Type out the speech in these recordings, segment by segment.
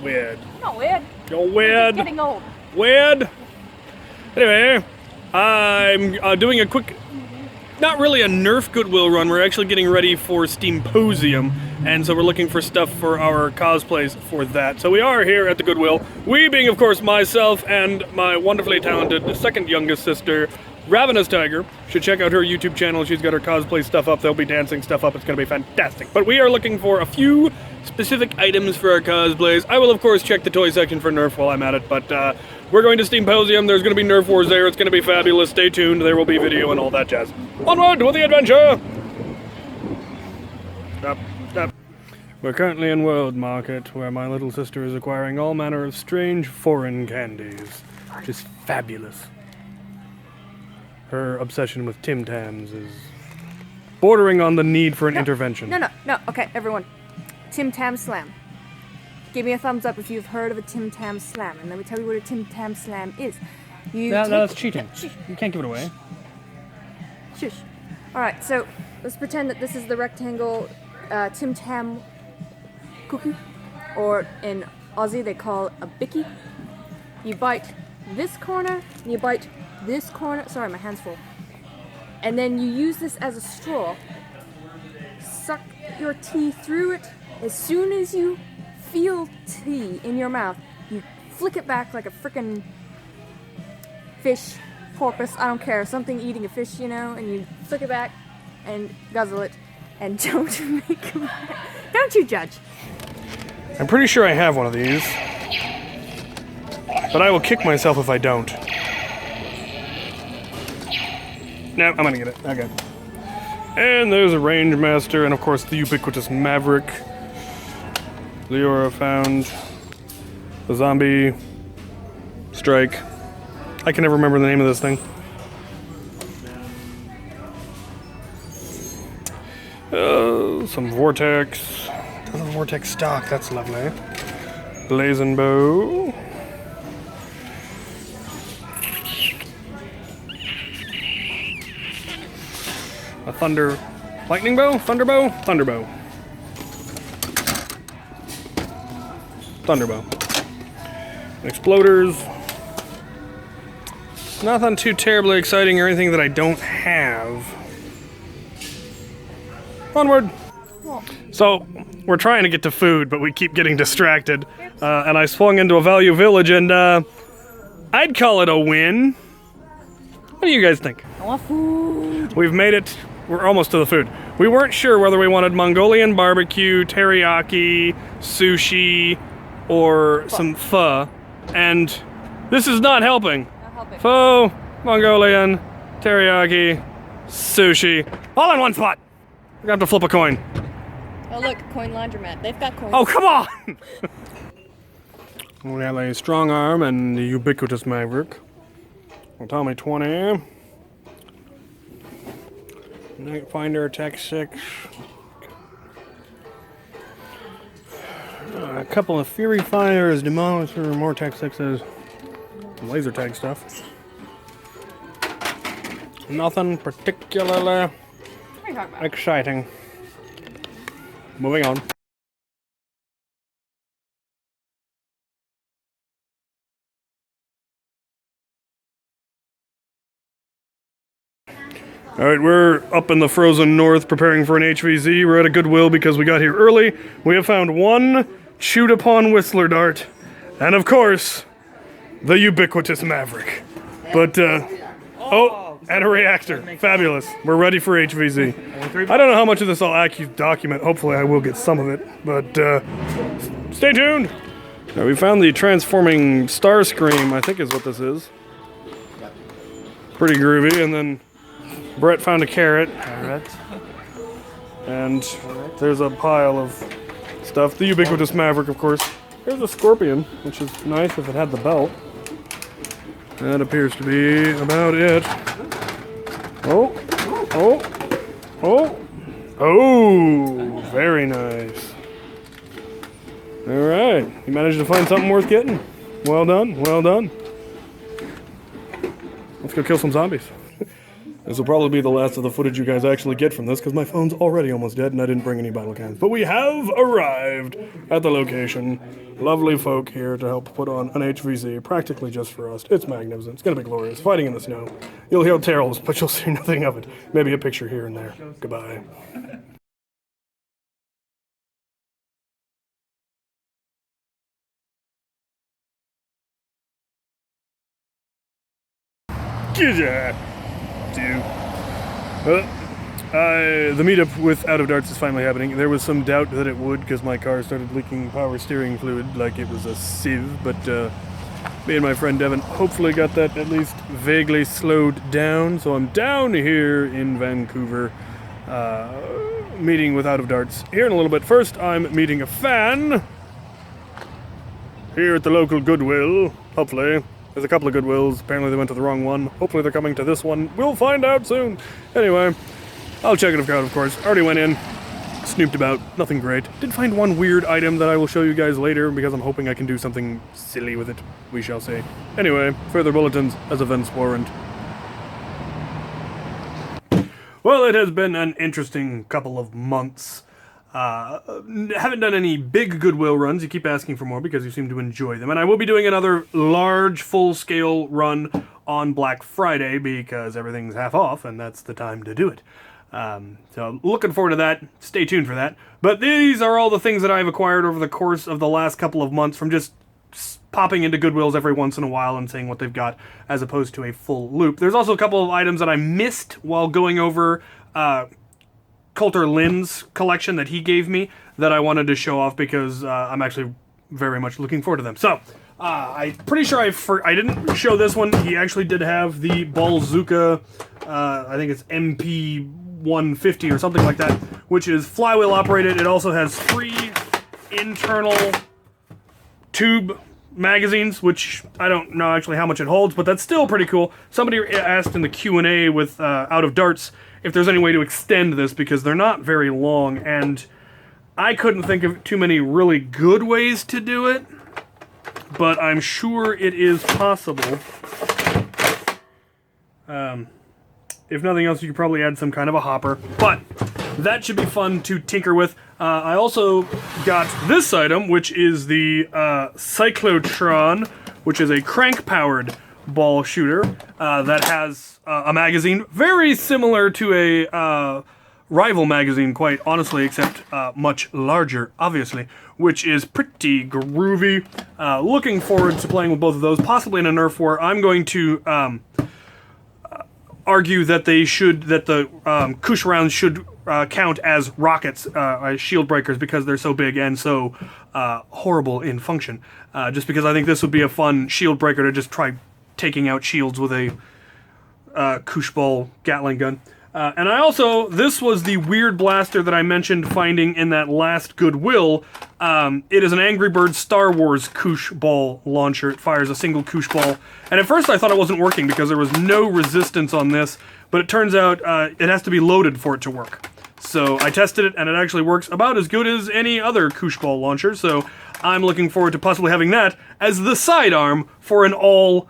weird. Not weird. You're weird. It's getting old. Weird. Anyway, I'm doing a quick, not really a Nerf Goodwill run. We're actually getting ready for Steamposium, and so we're looking for stuff for our cosplays for that. So we are here at the Goodwill. We being, of course, myself and my wonderfully talented second youngest sister, Ravenous Tiger. Should check out her YouTube channel. She's got her cosplay stuff up. There'll be dancing stuff up. It's going to be fantastic. But we are looking for a few specific items for our cosplays. I will, of course, check the toy section for Nerf while I'm at it, but we're going to Steamposium. There's going to be Nerf Wars there. It's going to be fabulous. Stay tuned. There will be video and all that jazz. Onward with the adventure! Stop. Stop. We're currently in World Market, where my little sister is acquiring all manner of strange foreign candies, which is fabulous. Her obsession with Tim Tams is bordering on the need for an intervention. No. Okay, everyone. Tam Slam. Give me a thumbs up if you've heard of a Tam Slam, and let me tell you what a Tam Slam is. That's cheating. You can't give it away. Shush. Alright, so let's pretend that this is the rectangle Tim Tam cookie, or in Aussie they call a bicky. You bite this corner, and you bite this corner. Sorry, my hand's full. And then you use this as a straw. Suck your tea through it. As soon as you feel tea in your mouth, you flick it back like a frickin' fish, porpoise, I don't care, something eating a fish, you know, and you flick it back and guzzle it, and don't you judge. I'm pretty sure I have one of these, but I will kick myself if I don't. No, I'm gonna get it. Okay. And there's a Range Master, and of course the ubiquitous Maverick. Leora found the Zombie Strike. I can never remember the name of this thing. Some Vortex. Another Vortex stock, that's lovely. Blazing Bow. A Thunder... Lightning Bow? Thunderbow? Thunderbow. Thunderbow. Exploders. Nothing too terribly exciting or anything that I don't have. Onward! So, we're trying to get to food, but we keep getting distracted. And I swung into a Value Village, and I'd call it a win. What do you guys think? I want food. We've made it. We're almost to the food. We weren't sure whether we wanted Mongolian barbecue, teriyaki, sushi, or some pho. And this is not helping. Pho, Mongolian, teriyaki, sushi, all in one spot. We're gonna have to flip a coin. Oh look, coin laundromat. They've got coins. Oh, come on! We have a strong arm and the ubiquitous Maverick. Tommy 20. Night Finder, Tech 6. A couple of Fury Fighters, Demolisher, more Tech 6s. Laser tag stuff. Nothing particularly exciting. Moving on. Alright, we're up in the frozen north preparing for an HvZ. We're at a Goodwill because we got here early. We have found one chewed upon Whistler dart. And of course, the ubiquitous Maverick. But, oh, and a reactor. Fabulous. We're ready for HvZ. I don't know how much of this I'll actually document. Hopefully I will get some of it. But, stay tuned. Right, we found the transforming Starscream, I think is what this is. Pretty groovy. And then Brett found a carrot. And there's a pile of stuff. The ubiquitous Maverick, of course. There's a Scorpion, which is nice if it had the belt. That appears to be about it. Oh, oh, oh, oh, very nice. All right, you managed to find something worth getting. Well done, well done. Let's go kill some zombies. This will probably be the last of the footage you guys actually get from this, because my phone's already almost dead and I didn't bring any bottle cans. But we have arrived at the location. Lovely folk here to help put on an HvZ, practically just for us. It's magnificent. It's going to be glorious. Fighting in the snow. You'll hear terrors, but you'll see nothing of it. Maybe a picture here and there. Goodbye. The meetup with Out of Darts is finally happening. There was some doubt that it would because my car started leaking power steering fluid like it was a sieve, but me and my friend Devin hopefully got that at least vaguely slowed down. So I'm down here in Vancouver meeting with Out of Darts here in a little bit. First, I'm meeting a fan here at the local Goodwill, hopefully. There's a couple of Goodwills. Apparently they went to the wrong one. Hopefully they're coming to this one. We'll find out soon. Anyway, I'll check it out, of course. Already went in, snooped about. Nothing great. Did find one weird item that I will show you guys later because I'm hoping I can do something silly with it. We shall see. Anyway, further bulletins as events warrant. Well, it has been an interesting couple of months. Haven't done any big Goodwill runs. You keep asking for more because you seem to enjoy them. And I will be doing another large, full-scale run on Black Friday because everything's half off, and that's the time to do it. So looking forward to that. Stay tuned for that. But these are all the things that I've acquired over the course of the last couple of months from just popping into Goodwills every once in a while and seeing what they've got as opposed to a full loop. There's also a couple of items that I missed while going over Coulter Lynn's collection that he gave me that I wanted to show off because I'm actually very much looking forward to them. So, I'm pretty sure I didn't show this one. He actually did have the Balzuka, I think it's MP 150 or something like that, which is flywheel operated. It also has 3 internal tube magazines, which I don't know actually how much it holds, but that's still pretty cool. Somebody asked in the Q&A with Out of Darts if there's any way to extend this because they're not very long, and I couldn't think of too many really good ways to do it, but I'm sure it is possible. If nothing else, you could probably add some kind of a hopper, but that should be fun to tinker with. I also got this item, which is the Cyclotron, which is a crank-powered ball shooter that has a magazine very similar to a rival magazine, quite honestly, except much larger, obviously, which is pretty groovy. Looking forward to playing with both of those, possibly in a Nerf war. I'm going to argue that the Koosh rounds should count as rockets, shield breakers, because they're so big and so horrible in function. Just because I think this would be a fun shield breaker to just try taking out shields with a Koosh ball Gatling gun. And I also, this was the weird blaster that I mentioned finding in that last Goodwill. It is an Angry Birds Star Wars Koosh ball launcher. It fires a single Koosh ball. And at first I thought it wasn't working because there was no resistance on this, but it turns out it has to be loaded for it to work. So I tested it and it actually works about as good as any other Koosh ball launcher, so I'm looking forward to possibly having that as the sidearm for an all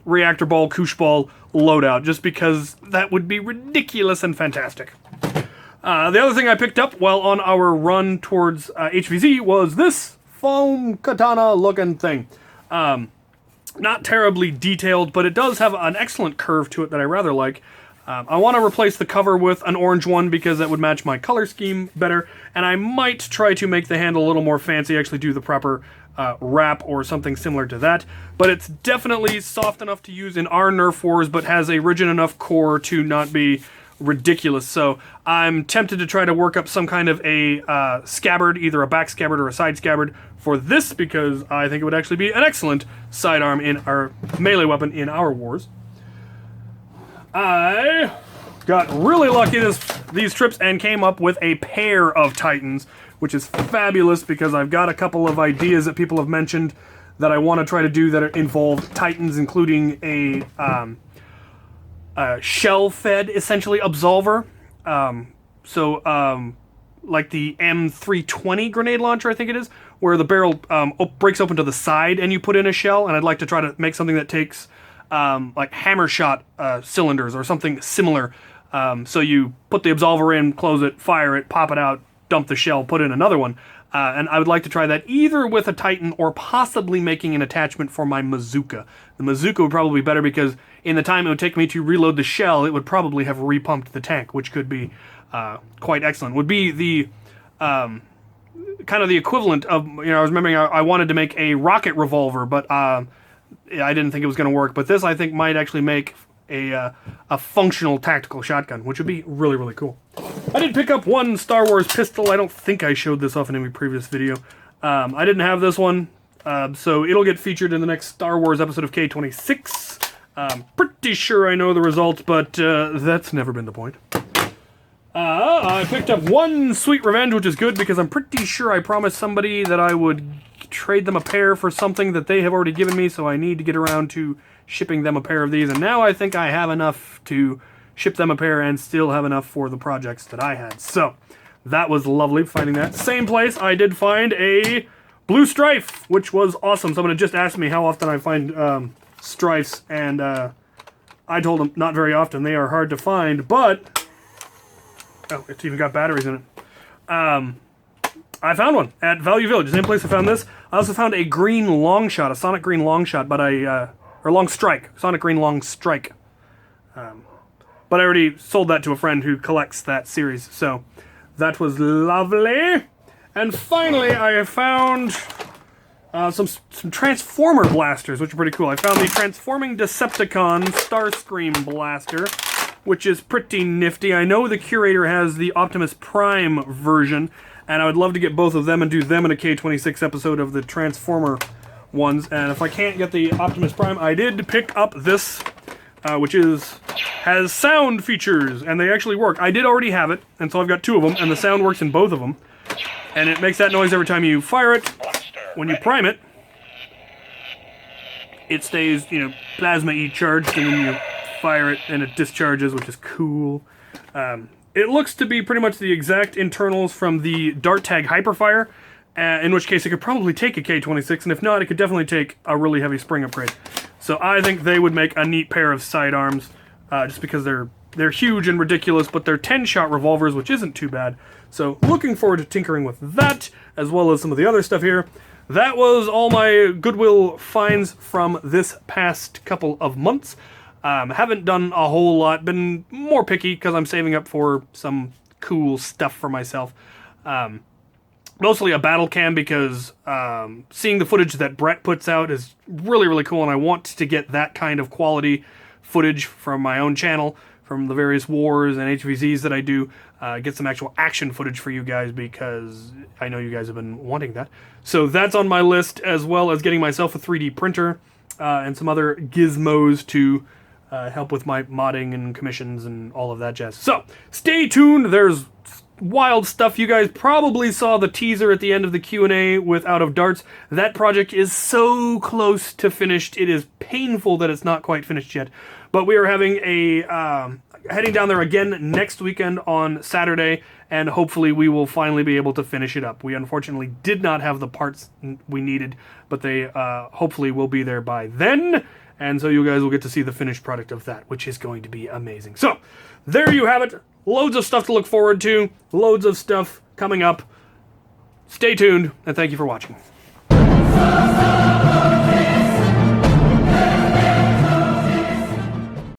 reactor ball, Koosh ball loadout, just because that would be ridiculous and fantastic. The other thing I picked up while on our run towards HvZ was this foam katana looking thing. Not terribly detailed, but it does have an excellent curve to it that I rather like. I want to replace the cover with an orange one because that would match my color scheme better, and I might try to make the handle a little more fancy, actually do the proper wrap or something similar to that. But it's definitely soft enough to use in our Nerf wars, but has a rigid enough core to not be ridiculous. So I'm tempted to try to work up some kind of a scabbard, either a back scabbard or a side scabbard for this, because I think it would actually be an excellent sidearm in our melee weapon in our wars. I got really lucky these trips and came up with a pair of Titans, which is fabulous because I've got a couple of ideas that people have mentioned that I want to try to do that involve Titans, including a shell-fed, essentially, absolver. Like the M320 grenade launcher, I think it is, where the barrel breaks open to the side and you put in a shell, and I'd like to try to make something that takes like hammer shot cylinders or something similar. So you put the absolver in, close it, fire it, pop it out, dump the shell, put in another one. And I would like to try that either with a Titan or possibly making an attachment for my bazooka. The bazooka would probably be better because in the time it would take me to reload the shell, it would probably have repumped the tank, which could be quite excellent. Would be the kind of the equivalent of, I was remembering I wanted to make a rocket revolver, but I didn't think it was going to work. But this, I think, might actually make a functional tactical shotgun, which would be really, really cool. I did pick up one Star Wars pistol. I don't think I showed this off in any previous video. I didn't have this one, so it'll get featured in the next Star Wars episode of K26. Pretty sure I know the results, but that's never been the point. I picked up one Sweet Revenge, which is good because I'm pretty sure I promised somebody that I would trade them a pair for something that they have already given me, so I need to get around to shipping them a pair of these, and now I think I have enough to ship them a pair and still have enough for the projects that I had. So that was lovely finding that. Same place, I did find a blue strife, which was awesome. Someone had just asked me how often I find strifes, and I told them not very often. They are hard to find, but oh, it's even got batteries in it. I found one at Value Village, same place I found this. I also found a green long shot, a Sonic Green long shot, but or long strike, Sonic Green long strike. But I already sold that to a friend who collects that series, so that was lovely. And finally, I found some Transformer blasters, which are pretty cool. I found the Transforming Decepticon Starscream blaster, which is pretty nifty. I know the Curator has the Optimus Prime version, and I would love to get both of them and do them in a K26 episode of the Transformer ones. And if I can't get the Optimus Prime, I did pick up this, which has sound features, and they actually work. I did already have it, and so I've got two of them, and the sound works in both of them. And it makes that noise every time you fire it. When you prime it, it stays, plasma-y charged, and then you fire it and it discharges, which is cool. It looks to be pretty much the exact internals from the Dart Tag Hyperfire, in which case it could probably take a K26, and if not, it could definitely take a really heavy spring upgrade. So I think they would make a neat pair of sidearms, just because they're huge and ridiculous, but they're 10-shot revolvers, which isn't too bad. So looking forward to tinkering with that, as well as some of the other stuff here. That was all my Goodwill finds from this past couple of months. Haven't done a whole lot, been more picky because I'm saving up for some cool stuff for myself. Mostly a battle cam because seeing the footage that Brett puts out is really, really cool, and I want to get that kind of quality footage from my own channel, from the various wars and HvZs that I do, get some actual action footage for you guys because I know you guys have been wanting that. So that's on my list, as well as getting myself a 3D printer and some other gizmos to help with my modding and commissions and all of that jazz. So stay tuned. There's wild stuff. You guys probably saw the teaser at the end of the Q&A with Out of Darts. That project is so close to finished. It is painful that it's not quite finished yet. But we are having a heading down there again next weekend on Saturday, and hopefully we will finally be able to finish it up. We unfortunately did not have the parts we needed, but they hopefully will be there by then. And so you guys will get to see the finished product of that, which is going to be amazing. So, there you have it. Loads of stuff to look forward to. Loads of stuff coming up. Stay tuned, and thank you for watching.